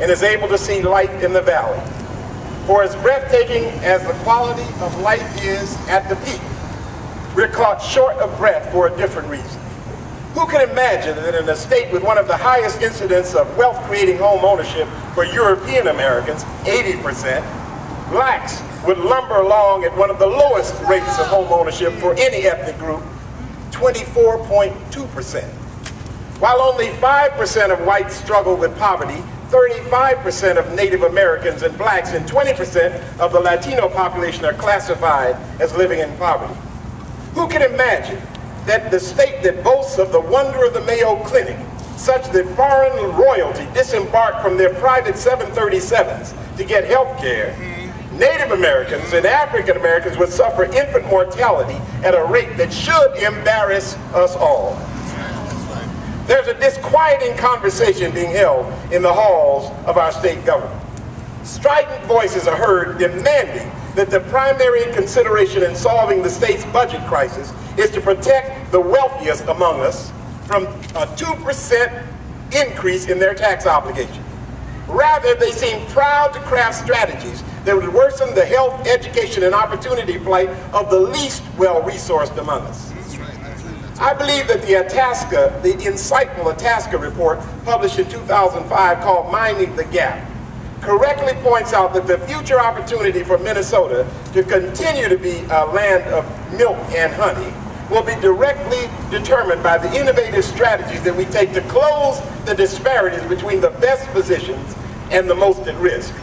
and is able to see light in the valley. For as breathtaking as the quality of light is at the peak, we're caught short of breath for a different reason. Who can imagine that in a state with one of the highest incidents of wealth-creating home ownership for European Americans, 80%, blacks would lumber along at one of the lowest rates of home ownership for any ethnic group, 24.2%. While only 5% of whites struggle with poverty, 35% of Native Americans and blacks and 20% of the Latino population are classified as living in poverty. Who can imagine that the state that boasts of the wonder of the Mayo Clinic, such that foreign royalty disembarked from their private 737s to get health care, Native Americans and African Americans would suffer infant mortality at a rate that should embarrass us all? There's a disquieting conversation being held in the halls of our state government. Strident voices are heard demanding that the primary consideration in solving the state's budget crisis is to protect the wealthiest among us from a 2% increase in their tax obligation. Rather, they seem proud to craft strategies that would worsen the health, education, and opportunity plight of the least well-resourced among us. I believe that the insightful Itasca report published in 2005 called Minding the Gap correctly points out that the future opportunity for Minnesota to continue to be a land of milk and honey will be directly determined by the innovative strategies that we take to close the disparities between the best positions and the most at risk.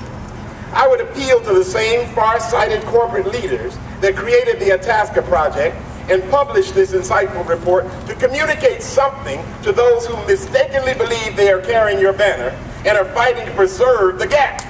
I would appeal to the same far-sighted corporate leaders that created the Itasca Project and published this insightful report to communicate something to those who mistakenly believe they are carrying your banner and are fighting to preserve the gap.